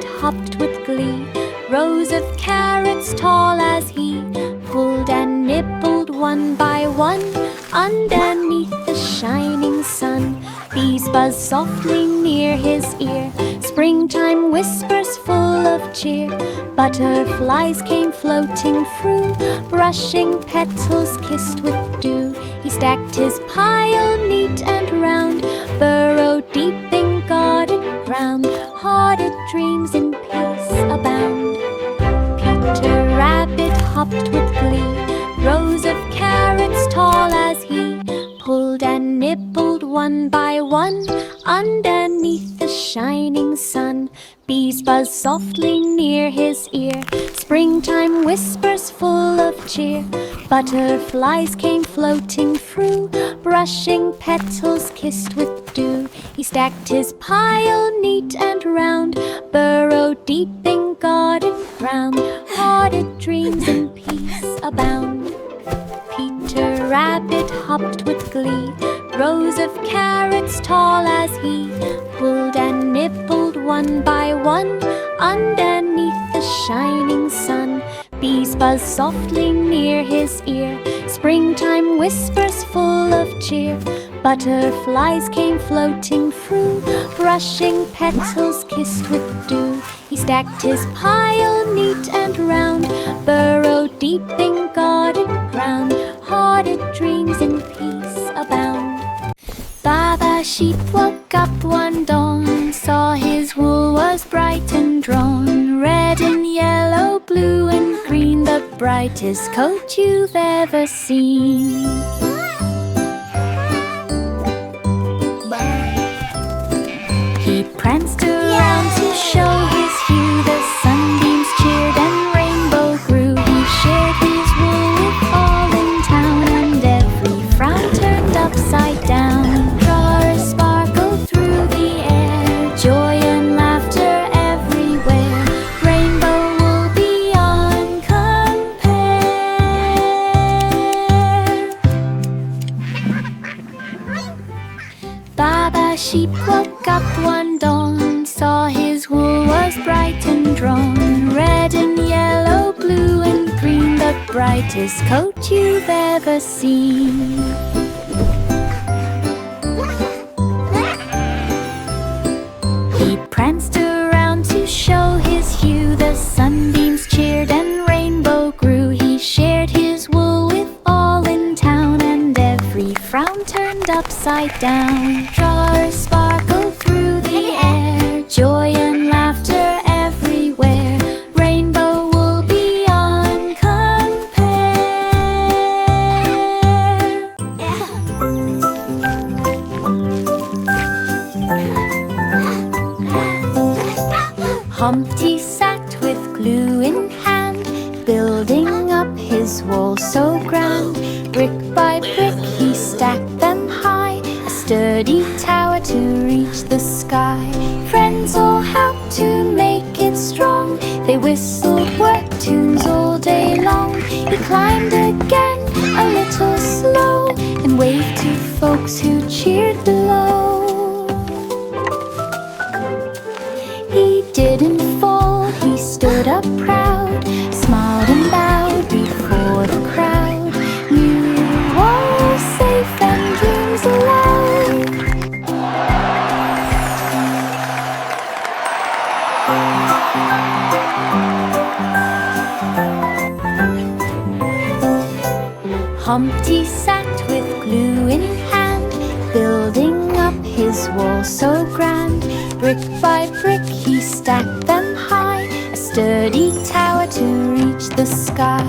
Rabbit hopped with glee. Rows of carrots tall as he pulled and nibbled one by one. Underneath the shining sun, bees buzzed softly near his ear. Springtime whispers full of cheer. Butterflies came floating through, brushing petals kissed with dew. He stacked his pile neat and round, burrowed deep in garden ground. Hearted dreams in peace abound. Peter Rabbit hopped with glee. Rows of carrots tall as he pulled and nibbled one by one. Underneath the shining sun, bees buzzed softly near his ear. Springtime whispers full of cheer. Butterflies came floating through, brushing petals kissed with dew. He stacked his pile neat and round, burrowed deep in garden ground. Hearted dreams in peace abound. Peter Rabbit hopped with glee. Rows of carrots tall as he pulled and nibbled one by one. Underneath the shining sun, bees buzzed softly near his ear. Springtime whispers full of cheer. Butterflies came floating through, brushing petals kissed with dew. He stacked his pile neat and round, burrowed deep in garden ground. Hearted dreams in peace abound. Baba Sheep woke up one dawn, saw his wool was bright and drawn. Red and yellow, blue and green, the brightest coat you've ever seen. He pranced around to show his hue. The sunbeams cheered and rainbow grew. He shared his wool with all in town, and every frown turned upside down. Stars sparkled through the air, joy and laughter everywhere. Rainbow wool beyond compare. Baba Sheep woke up one dawn, saw his wool was bright and drawn. Red and yellow, blue and green, the brightest coat you've ever seen. He pranced around to show his hue. The sunbeams cheered and rainbow grew. He shared his wool with all in town, and every frown turned upside down. Stars sparkled through the air, joy and laughter everywhere. Rainbow wool beyond compare. Humpty sat with glue in hand, building up his wall so grand. Brick by brick he stacked them high, a sturdy tower to reach the sky. Friends all helped to make it strong. They whistled work tunes all day long. He climbed again, a little slow, and waved to folks who cheered below. He didn't fall, he stood up proud, smiled and bowed before the crowd. You all safe and dreams aloud. Humpty sat with glue in hand, building up his wall so grand. Brick by brick he stacked them high, a sturdy tower to reach the sky.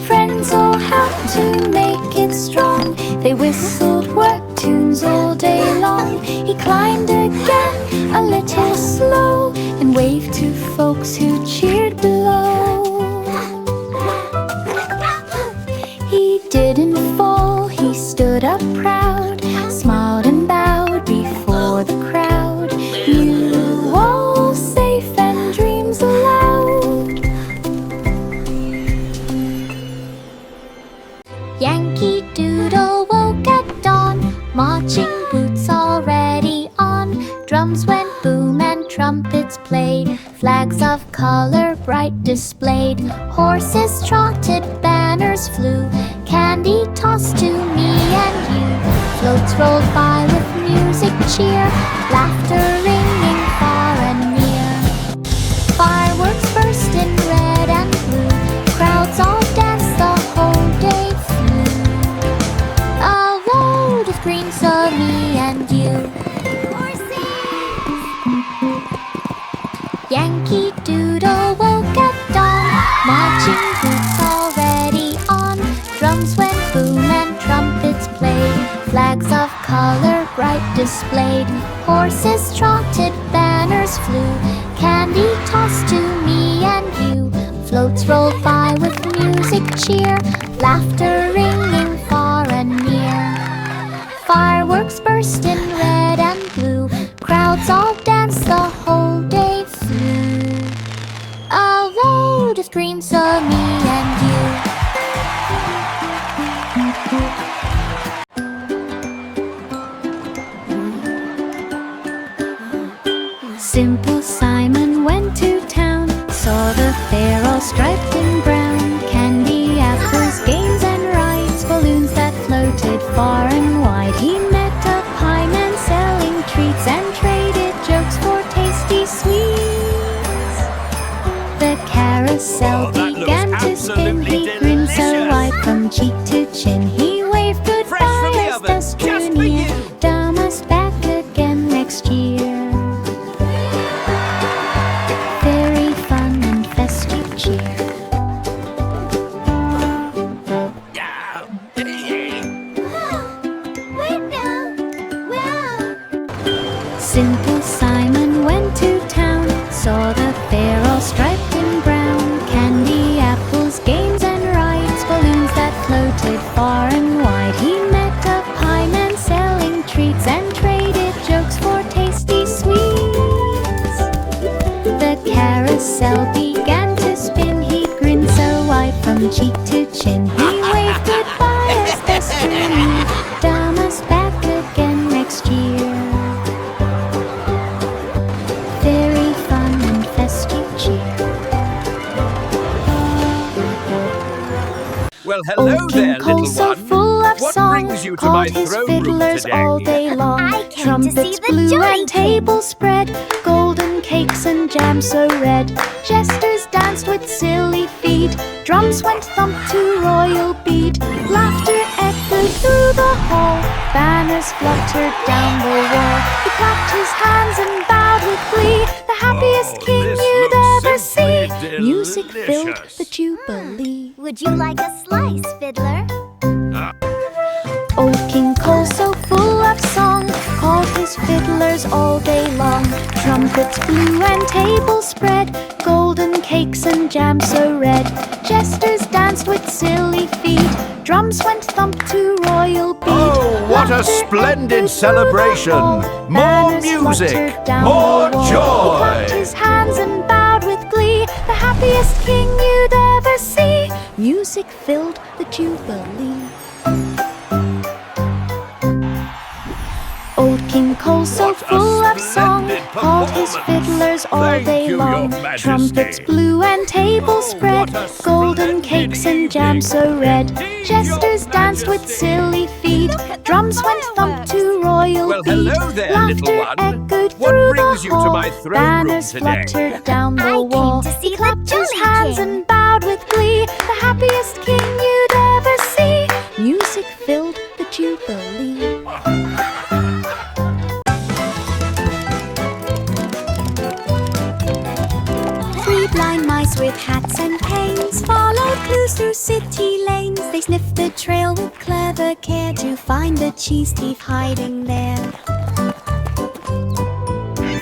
Friends all helped to make it strong. They whistled work tunes all day long. He climbed again, a little slow, and waved to folks who cheered below. He didn't fall, he stood up proud, smiled and bowed before the crowd. You all safe and dreams aloud. Yankee Doodle woke at dawn, marching boots already on. Drums went boom and trumpets played, flags of color bright displayed, horses trotted, banners flew, candy tossed to me and you, floats rolled by with music cheer, laughter ringing far and near. Fireworks burst in red and blue, crowds all danced the whole day through. A load of green saw me and you. Yankee Doodle woke at dawn, marching boots already on. Drums went boom and trumpets played, flags of color bright displayed, horses trotted, banners flew, candy tossed to me and you, floats rolled by with music cheer, laughter ringing far and near. Fireworks burst in red and blue, crowds all danced the whole day through. A load of green saw me and you. Simple Simon went to town, saw the fair all striped in brown, candy, apples, games and rides, balloons that floated far and wide. He met a pie man selling treats and traded jokes for tasty sweets. The carousel began to spin, he grinned so wide from cheek to chin. He waved goodbye as dusk drew near, Dama's back again next year. Very fun and festive cheer. Simple Simon went to town, saw the fair all striped in brown, candy, apples, games and rides, balloons that floated far and wide. He met a pie man selling treats and traded jokes for tasty sweets. The carousel began to spin, he grinned so wide from cheek to chin. He waved goodbye as dusk drew near, Dama's back again next year. Very fun and festive cheer. Well, hello Old there, King Cole, little so one. full of What song, brings you to called my his throne room fiddlers today? all day long. I came to see Trumpets the blew Jolly and tables spread, golden cakes and jam so red. Jesters danced with silly feet, drums went thump to royal beat. Laughter echoed through the hall, banners fluttered down the wall. He clapped his hands and bowed with glee, the happiest king this you'd looks ever see. simply Music filled delicious. the jubilee. Would you like a slice, Fiddler? Old King Cole, so full of song, called his fiddlers all day long. Trumpets blew and tables spread, golden cakes and jam so red. Jesters danced with silly feet, drums went thump to royal beat. Oh, what a Laughter splendid echoed through the celebration! hall, More banners music, fluttered down more the wall. joy. He clapped his hands and bowed with glee, the happiest king you'd ever see. Music filled the jubilee. Old King Cole, so What a full of song, splendid called his performance. fiddlers all Thank day you, long. Your Majesty. Trumpets blew and tables Oh, spread, what a golden splendid cakes and jam evening. so red. Indeed, Jesters Your danced with Majesty. silly feet, drums went thump to royal Well, beat. hello there, little Laughter one. echoed What through brings the you to hall, my throne room banners today? fluttered down the I came wall. to see He the clapped his Jolly hands King. and bowed with glee, the happiest king you'd ever see. Music filled the jubilee. Three blind mice with hats and canes followed clues through city lanes. They sniffed the trail with clever care to find the cheese thief hiding there.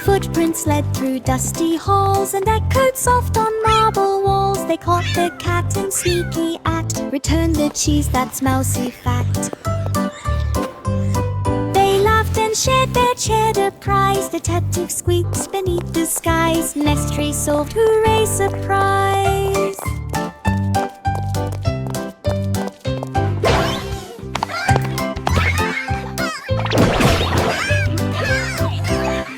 Footprints led through dusty halls and echoed soft on marble walls. They caught the cat in sneaky act, returned the cheese that's mousy fat. They laughed and shared their cheddar prize. Detective squeaks beneath the skies. Mystery solved, hooray, surprise!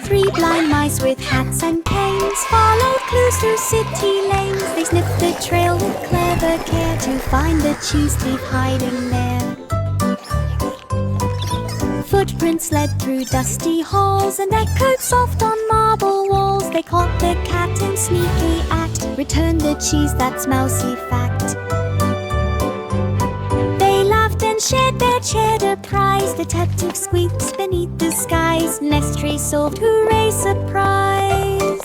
Three blind mice with hats hats and canes, followed clues through city lanes. They sniffed the trail with clever care to find the cheese thief hiding there. Footprints led through dusty halls and echoed soft on marble walls. They caught the cat in sneaky act, returned the cheese, that's mousy fact. They laughed and shared their cheddar prize. Detective squeaks beneath the skies. Mystery solved, hooray, surprise!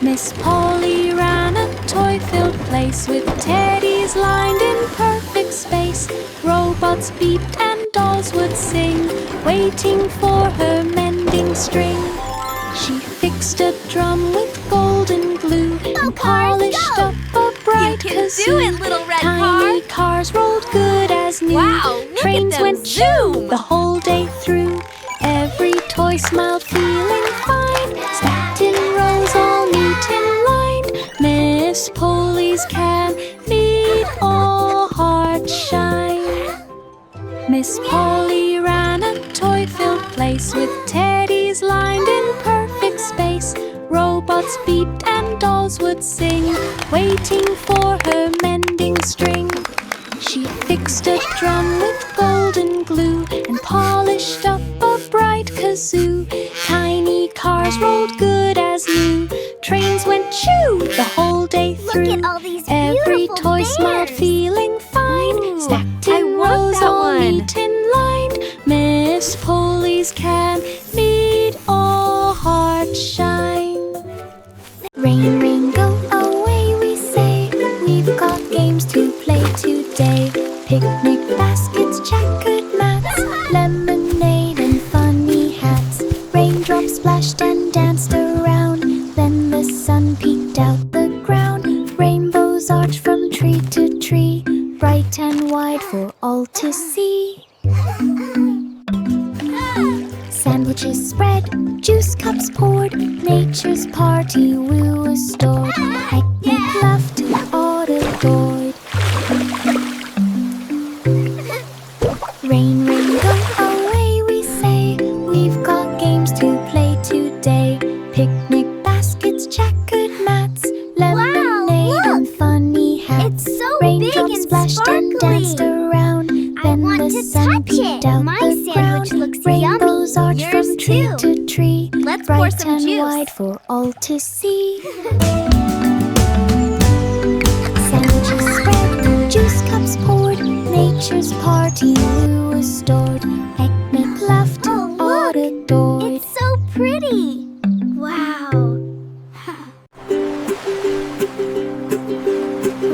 Miss Polly ran a toy-filled place with teddies lined in perfect space. Robots beeped and dolls would sing, waiting for her mending string. She fixed a drum with golden glue and polished up a bright kazoo. Do it, little red Tiny car! cars rolled good as new. Wow, look Trains at them went zoom! the whole day through. Every toy smiled, feeling fine, stacked in rows, all neat and lined. Miss Polly's candied all hearts shine. Miss Polly ran a toy-filled place with teddies lined in perfect space. Robots beeped and dolls would sing, waiting for her mending string. She fixed a drum with golden glue and polished up a bright kazoo. Tiny cars rolled good as new. Trains went choo the whole day through. Look at all these Every beautiful toy smiled, bears. feeling fine. Ooh, Stacked I in want rows, that all one. neat and lined. Miss Polly's candied all hearts shine. Rain, rain, go away, we say. We've got games to play today. Picnic baskets, checkered mats, lemonade and funny hats. Raindrops splashed and danced around. Then the sun peeked out the ground. Rainbows arched from tree to tree, bright and wide for all to see. Sandwiches spread, juice cups poured, nature's party woo was stored. Picnic left, all adored. Rain, rain, go away, we say. We've got games to play today. Picnic baskets, checkered mats, lemonade look! and funny hats. It's so Raindrops big and splashed and danced sparkly. around. I Then want the to sun touch peeked it. out My the sandwich ground. looks Rainbows yummy. arched from Yours tree too. to tree, Let's pour bright some and juice. wide for all to see. Sandwiches spread, juice cups poured, nature's party woo was stored. Picnic left, Oh, all look! adored. It's so pretty! Wow!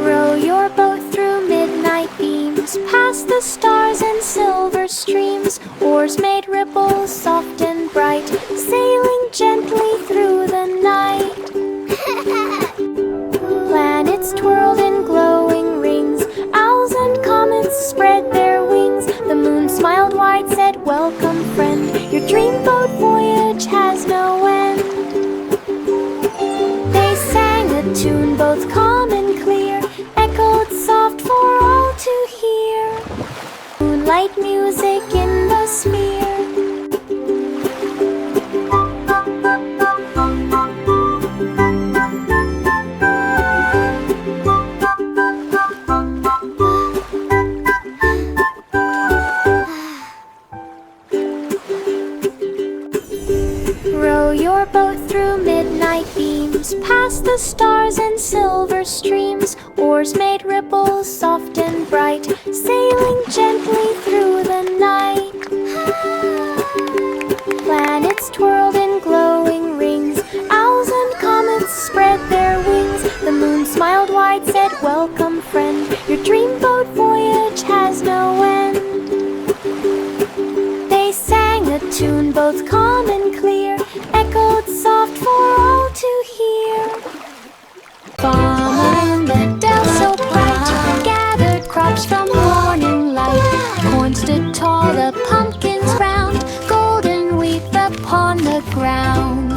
Row your boat through midnight beams, past the stars and silver streams. Oars made ripples soft and bright, sailing gently through the night. Planets twirled in glowing rings, owls and comets spread their wings. The moon smiled wide, said, "Welcome, friend. Your dreamboat voyage has no end." They sang a tune both calm and clear, echoed soft for all to hear. Moonlight music in the smear. Row your boat through midnight beams, past the stars and silver streams. Oars made ripples soft and bright, sailing gently through the night. Planets twirled in glowing rings, owls and comets spread their wings. The moon smiled wide, said, "Welcome, friend. Your dreamboat voyage has no end." They sang a tune both calm and clear, echoed soft for all to hear. Farmer in the dell so bright gathered crops from morning light. Corn stood tall, the pumpkins round, golden wheat upon the ground.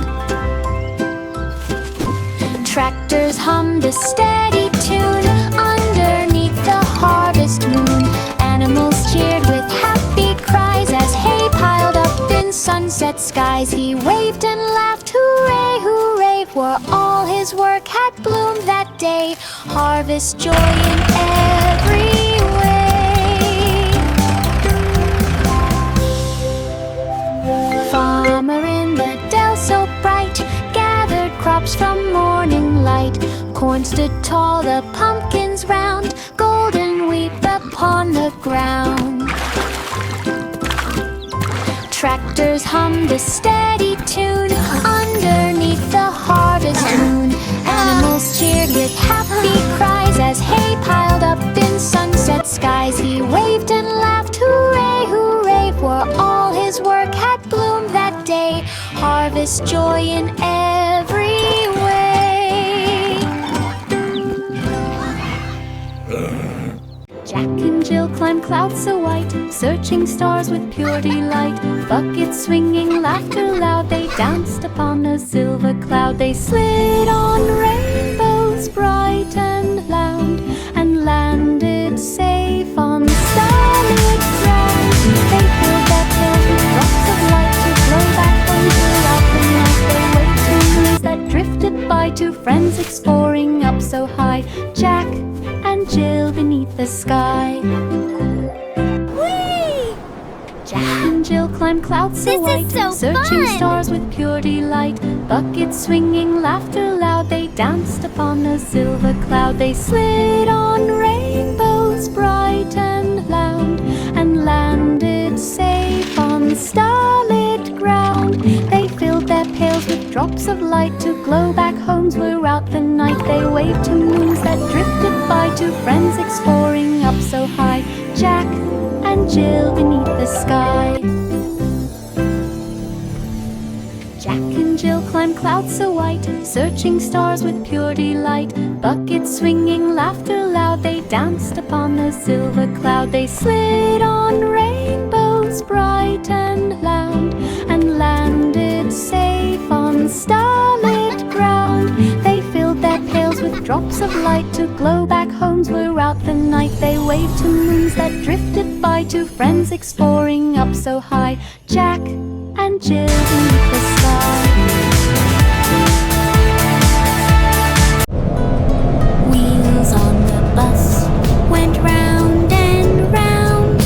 Tractors hummed a steady tune underneath the harvest moon. Animals cheered with happy cries as hay in sunset skies. He waved and laughed, hooray, hooray, for all his work had bloomed that day. Harvest joy in every way. Farmer in the dell so bright gathered crops from morning light. Corn stood tall, the pumpkins round, golden wheat upon the ground. Tractors hummed a steady tune underneath the harvest moon. Animals cheered with happy cries as hay piled up in sunset skies. He waved and laughed, hooray, hooray, for all his work had bloomed that day. Harvest joy in every way. Jack and Jill climbed clouds so white, searching stars with pure delight. Buckets swinging, laughter loud, they danced upon a silver cloud. They slid on rainbows bright and loud, and landed safe on solid ground. They filled their tails with drops of light to blow back home throughout the night. They waved to moons that drifted by, to friends exploring up so high. Jack and Jill beneath the sky. Whee! Jack and Jill climbed clouds so white, This is so searching fun! stars with pure delight. Buckets swinging, laughter loud, they danced upon a silver cloud. They slid on rainbows bright and loud, and landed safe on starlit ground. They filled their pails with drops of light to glow back homes throughout the night. They waved to moons that drifted by, to friends exploring up so high. Jack and Jill beneath the sky. Jack and Jill climbed clouds so white, searching stars with pure delight. Buckets swinging, laughter loud, they danced upon a silver cloud. They slid on rainbows bright and loud, and landed safe on starlit ground. They filled their pails with drops of light to glow back homes throughout the night. They waved to moons that drifted by, to friends exploring up so high. Jack and Jill beneath the sky. Wheels on the bus went round and round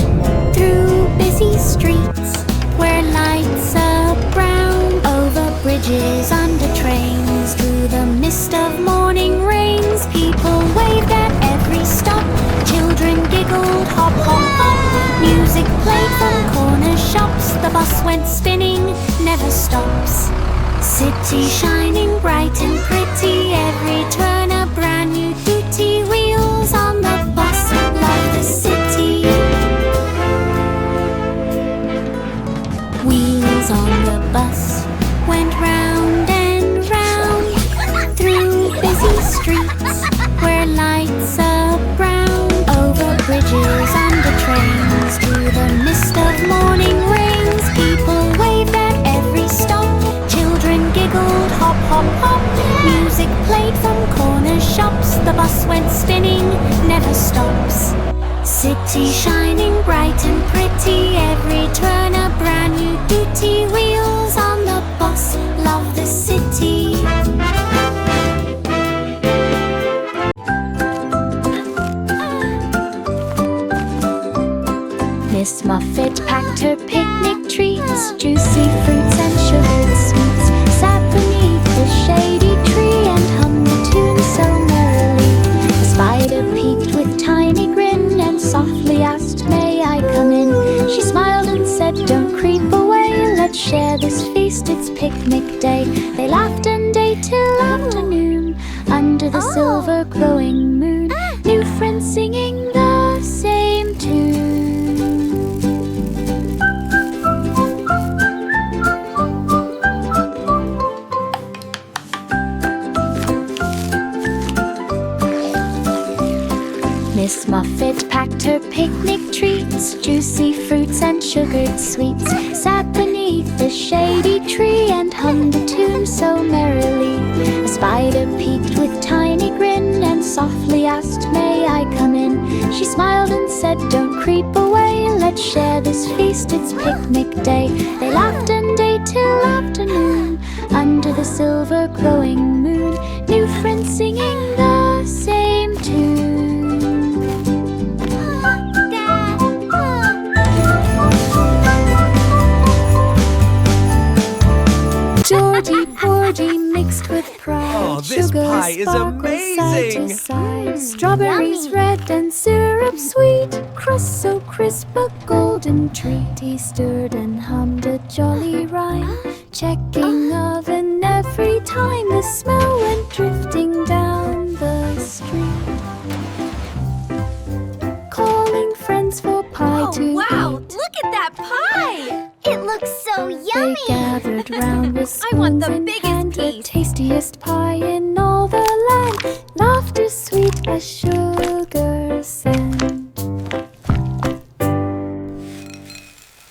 through busy streets where lights are brown, over bridges, under trains, through the mist of morning rains. People waved at every stop, children giggled, hop, hop, hop. Music played from corner shops, the bus went spinning, never stops. City shining bright and pretty, every turn a brand new beauty. Wheels on the bus, love the city. Wheels on the bus went round and round through busy streets where lights are brown, over bridges, under trains, through the mist of morning rains. People waved at every stop, children giggled, hop, hop, hop. Music played from corner shops, the bus went spinning, never stops. City shining bright and pretty, every turn a brand new beauty. Wheels on the bus, love the city. Miss Muffet packed her picnic treats, juicy fruits and sugared sweets, sat beneath the shady tree and hummed a tune so merrily. The spider peeked with tiny grin and softly asked, "May I come in?" She smiled and said, "Don't creep away, let's share this feast, it's picnic day." They laughed and ate till afternoon under the silver glowing moon, new friends singing the same tune. Miss Muffet packed her picnic treats, juicy fruits and sugared sweets, sat beneath the shady tree and hummed a tune so merrily. A spider peeked with tiny grin and softly asked, "May I come in?" She smiled and said, "Don't creep away, let's share this feast, it's picnic day." They laughed and a silver glowing moon, new friends singing the same tune. Georgie, Porgy mixed with pride. Oh, this Sugar pie is sparkles amazing. side to side. Strawberries red and syrup sweet. Crust so crisp, a golden treat. He stirred and hummed a jolly rhyme, checking oven every time the smell went drifting down the street. Calling friends for pie to Wow, eat. look at that pie! It looks so They yummy! gathered round with spoons I want the in biggest hand, the piece. tastiest pie in all the land. Laughter sweet as sugar sand.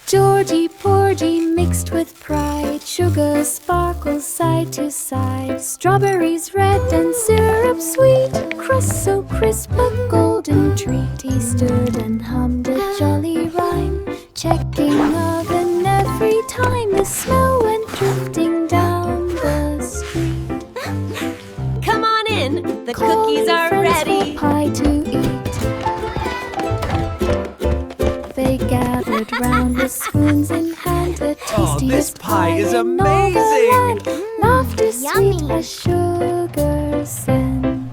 Georgie, Porgy mixed with pride. Sugar sparkles side to side. Strawberries red and syrup sweet. Crust so crisp, a golden treat. He stirred and hummed a jolly rhyme, checking oven every time the smell went drifting down the street. Come on in, the Calling cookies are friends ready. for pie to eat. They gathered round with spoons in hand, the Oh, tastiest this pie is in all the amazing. land. Laughter sweet Yummy. as sugar sand.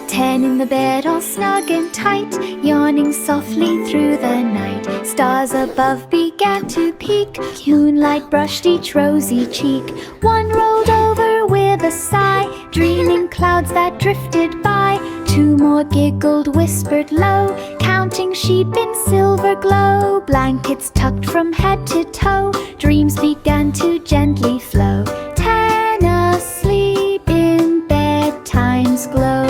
Ten in the bed all snug and tight, yawning softly through the night. Stars above began to peek, moonlight brushed each rosy cheek. One rolled over with a sigh, dreaming clouds that drifted by. Two more giggled, whispered low, counting sheep in silver glow. Blankets tucked from head to toe, dreams began to gently flow. 10 asleep in bedtime's glow.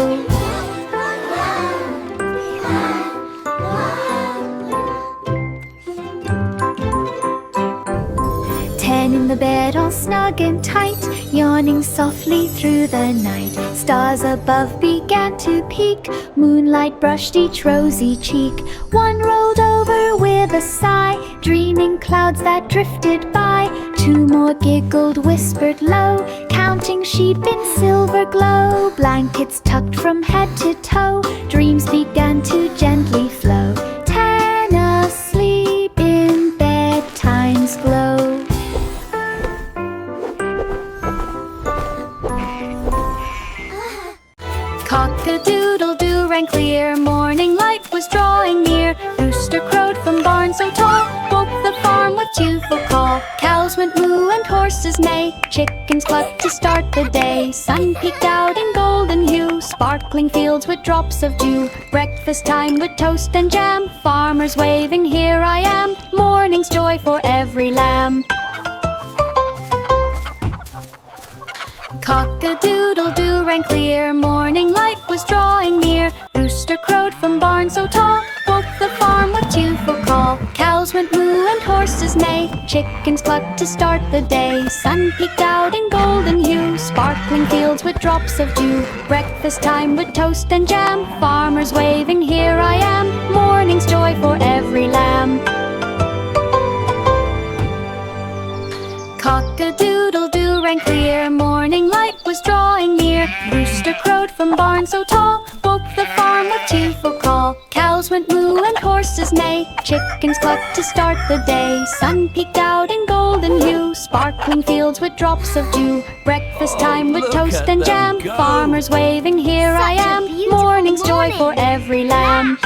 10 in the bed all snug and tight, yawning softly through the night. Stars above began to peek, moonlight brushed each rosy cheek. One rolled over with a sigh, dreaming clouds that drifted by. Two more giggled, whispered low, counting sheep in silver glow. Blankets tucked from head to toe, dreams began to gently flow. 10 asleep in bedtime's glow. Cock-a-doodle-doo rang clear, morning light was drawing near. Rooster crowed from barn so tall, woke the farm with cheerful call. Cows went moo and horses neigh, chickens clucked to start the day. Sun peeked out in golden hue, sparkling fields with drops of dew. Breakfast time with toast and jam, farmers waving, here I am. Morning's joy for every lamb. Cock-a-doodle-doo rang clear, morning light was drawing near. Rooster crowed from barn so tall, woke the farm with cheerful call. Cows went moo and horses neigh, chickens clucked to start the day. Sun peeked out in golden hue, sparkling fields with drops of dew. Breakfast time with toast and jam, farmers waving, here I am. Morning's joy for every lamb. Cock-a-doodle-doo rang clear, morning light was drawing near. Rooster crowed from barn so tall, woke the farm with cheerful call. Cows went moo and horses neigh, chickens clucked to start the day. Sun peeked out in golden hue, sparkling fields with drops of dew. Breakfast time with look toast at and them jam, go. farmers waving, here I Such a am. beautiful Morning's joy for morning. every lamb.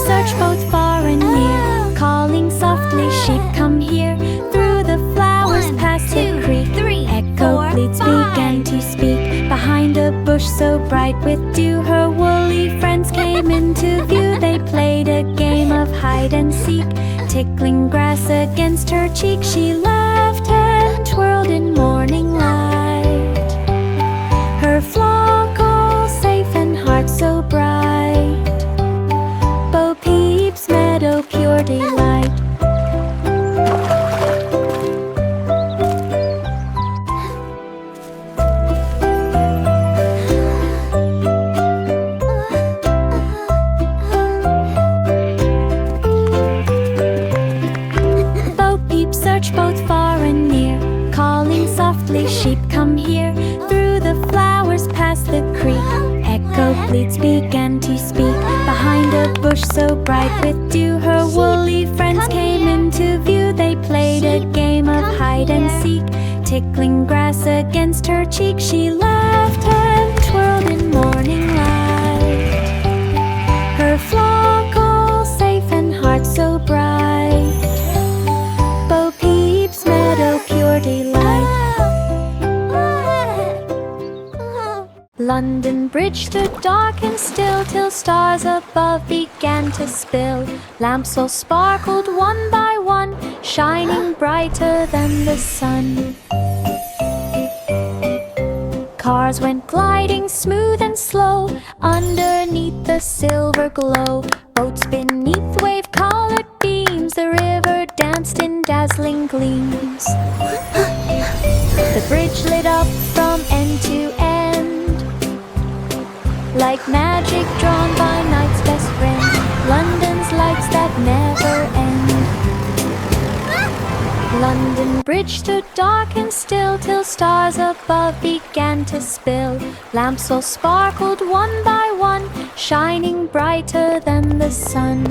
Search both far and near, calling softly, sheep come here. Through the flowers One, past the two, creek, three, echo four, bleats began to speak. Behind a bush so bright with dew, her woolly friends came into view. They played a game of hide and seek, tickling grass against her cheek. She laughed and twirled in morning light, her flock all safe and heart so bright. Bo Peep's meadow pure delight. search both far and near, calling softly, sheep come here. Through the flowers past the creek, echo bleats began to speak. Behind a bush so bright with dew, her woolly friends came into view. They played a game of hide and seek, tickling grass against her cheek. She laughed and twirled in morning light, her flock all safe and heart so bright. Bo Peep's meadow pure delight. London Bridge stood dark and still, till stars above began to spill. Lamps all sparkled one by one, shining brighter than the sun. Cars went gliding smooth and slow, underneath the silver glow. Boats beneath wave-colored beams, the river danced in dazzling gleams. The bridge lit up from end to end, like magic drawn by night's best friend. London's lights that never end. London Bridge stood dark and still, till stars above began to spill. Lamps all sparkled one by one, shining brighter than the sun.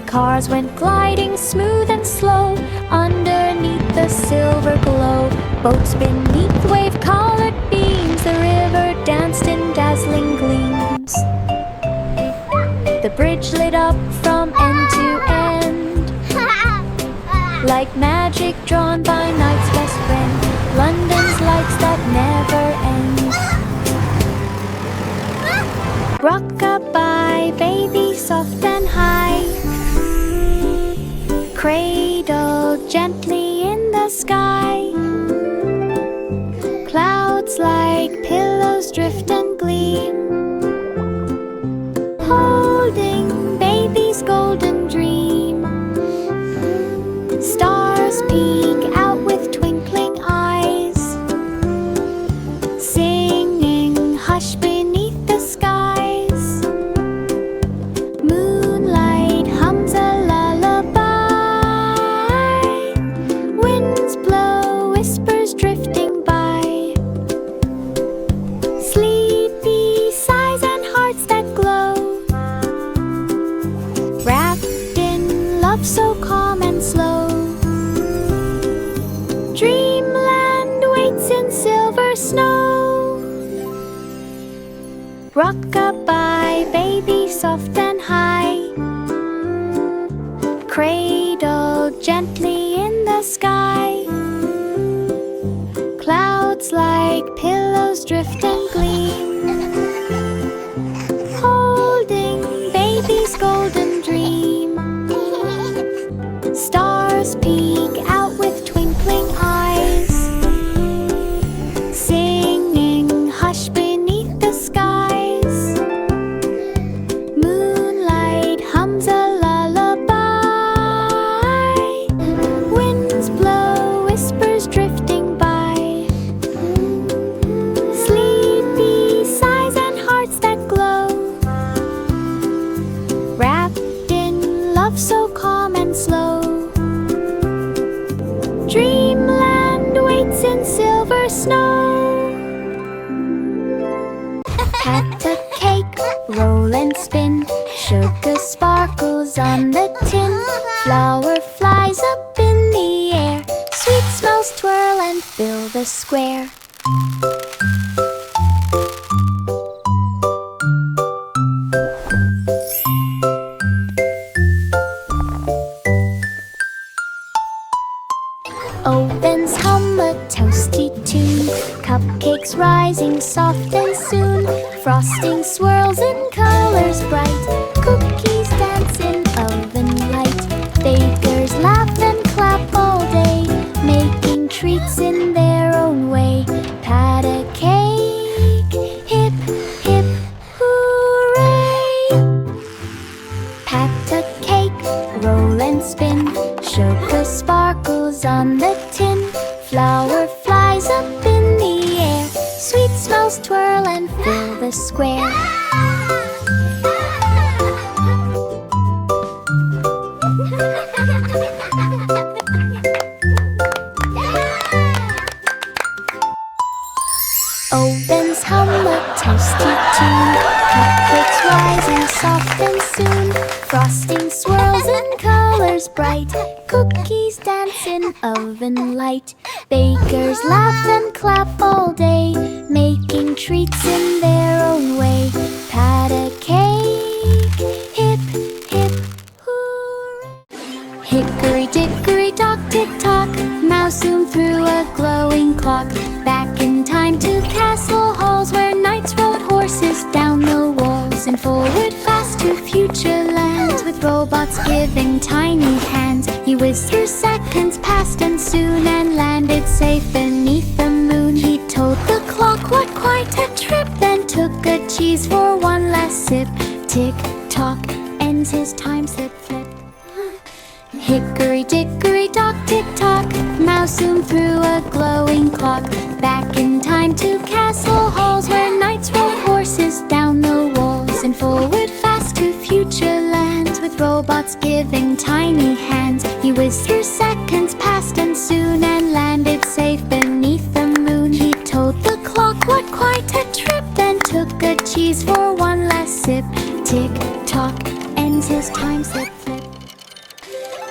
Cars went gliding smooth and slow, underneath the silver glow. Boats beneath wave-colored beams, the river danced in dazzling gleams. The bridge lit up from end to end, like magic drawn by night's best friend. London's lights that never end. Rock-a-bye, baby, soft and high, cradled gently in the sky. Clouds like pillows drift and gleam, holding baby's golden dream. Stars peek out with twinkling eyes, singing hush beneath the skies. Moonlight hums a lullaby, winds blow whispers drifting by. Sleepy sighs and hearts that glow, wrapped in love so calm and slow. Dreamland waits in silver snow. Rock-a-bye, baby, soft and high, cradled gently in the sky. Clouds like pillows drift and gleam, holding baby's golden dream. Stars peek out with twinkling eyes, singing hush beneath the skies. Moonlight hums a lullaby, winds blow whispers drifting by. Sleepy sighs and hearts that glow, wrapped in love so calm and slow. Dreamland waits in silver snow. Pat a cake, roll and spin, sugar sparkles on the tin. Flour flies up in the air, sweet smells twirl and fill the square. Ovens hum a toasty tune, cupcakes rising soft and soon. Frosting swirls in colors bright, cookies dance in oven light. Bakers laugh and clap all day, making treats in their own way. Pat a cake, hip, hip, hooray! Pat a cake, roll and spin, sugar sparkles on the tin. Flour flies up in the air, sweet smells twirl and fill the square. swirls in colors bright, cookies dance in oven light. Bakers laugh and clap all day, making treats in their own way. Pat a cake, hip, hip, hooray! Hickory dickory dock, tick tock, mouse zoomed through a glowing clock. Back in time to castle halls where knights rode horses down the walls. And forward fast to future lands with robots giving tiny hands. He whizzed through seconds, past and soon, and landed safe beneath the moon. He told the clock what quite a trip, then took a cheese for one last sip. Tick tock, ends his time slip flip. Hickory dickory dock, tick tock, mouse zoomed through a glowing clock. Back in time to castle halls where knights rode horses down the walls. And forward fast to future lands with robots giving tiny hands. He whizzed through seconds, past and soon, and landed safe beneath the moon. He told the clock what quite a trip, then took a cheese for one last sip. Tick tock, ends his time slip flip.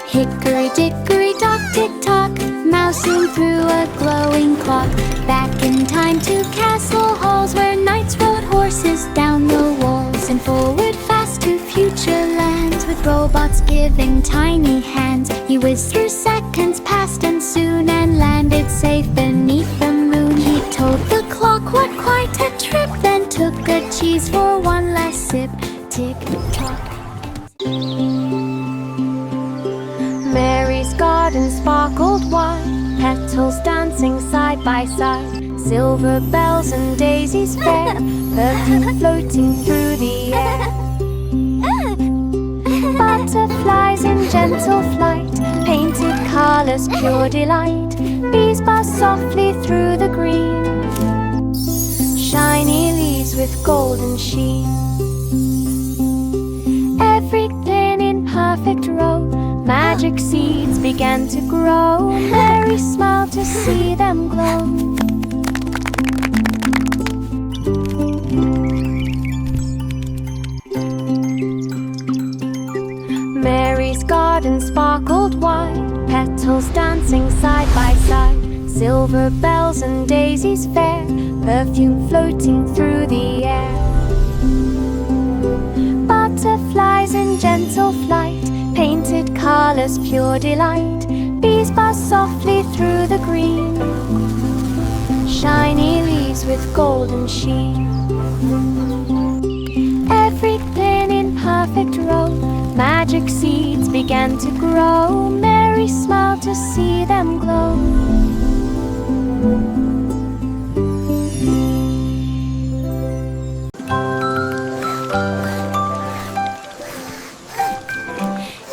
Hickory dickory dock, tick tock, mouse zoomed through a glowing clock. Back in time to castle halls where knights rode horses down the walls. And forward fast to future lands with robots giving tiny hands. He whizzed through seconds, past and soon, and landed safe beneath the moon. He told the clock what quite a trip, then took a cheese for one last sip. Tick tock. Mary's garden sparkled white, petals dancing side by side. Silver bells and daisies fair, perfume floating through the air. Butterflies in gentle flight, painted colors, pure delight. Bees buzz softly through the green, shiny leaves with golden sheen. Everything in perfect row, magic seeds began to grow. Mary smiled to see them glow. Mary's garden sparkled white, petals dancing side by side. Silver bells and daisies fair, perfume floating through the air. Butterflies in gentle flight, painted colors, pure delight. Bees buzz softly through the green, shiny leaves with golden sheen. Everything in perfect row, magic seeds began to grow. Mary smiled to see them glow.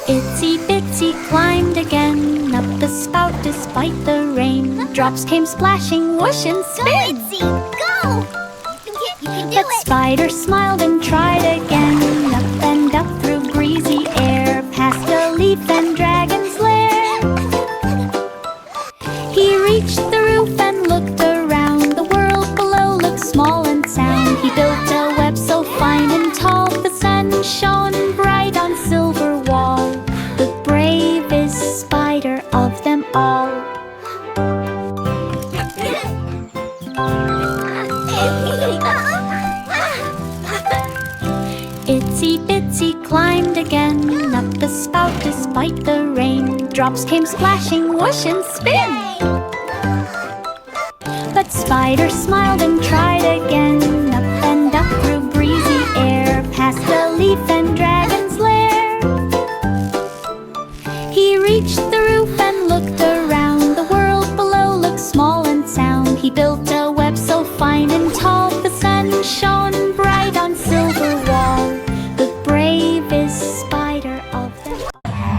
Itsy bitsy climbed again up the spout despite the rain. Drops came splashing, whoosh and spin. Go, Itsy, go! You can do But it! Spider smiled and tried again. Up and up through breezy air, past a leaf and dragon's lair. He reached the roof and looked around. The world below looked small and sound. He built a web so fine and tall, the sun shone bright on silver wall. The bravest spider of them all. Itsy bitsy climbed again up the spout despite the rain. Drops came splashing, whoosh and spin. But Spider smiled and tried again. Up and up through breezy air, past a leaf and dragon's lair. He reached the roof and looked around. The world below looked small and sound. He built a web so fine and tall, the sun shone bright on silver wall. The bravest spider of them.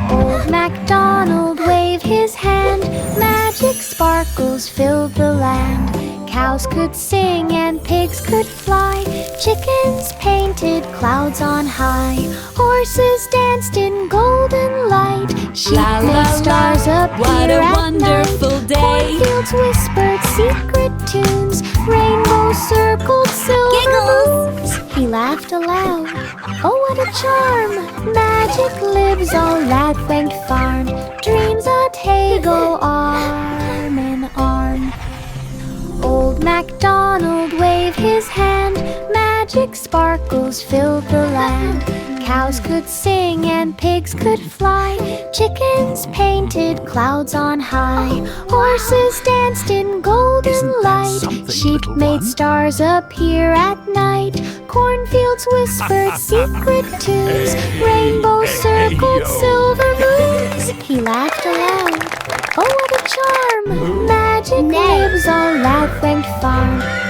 Old MacDonald waved his hand. Magic sparkles filled the land. Cows could sing and pigs could fly. Chickens painted clouds on high. Horses danced in golden light. Sheep La, la, made stars la, appear what a at wonderful night. day. Cornfields whispered secret tunes. Rainbows circled silver Giggles. moons. He laughed aloud. Oh, what a charm! Magic lives on that winged farm. Dreams a tay go arm in arm. Old MacDonald waved his hand. Magic sparkles filled the land. Cows could sing and pigs could fly. Chickens painted clouds on high. Horses danced in golden light. Sheep made stars appear at night. Cornfields whispered secret tunes. Rainbows circled silver moons. He laughed aloud. Oh, what a charm! Magic lives on that winged farm.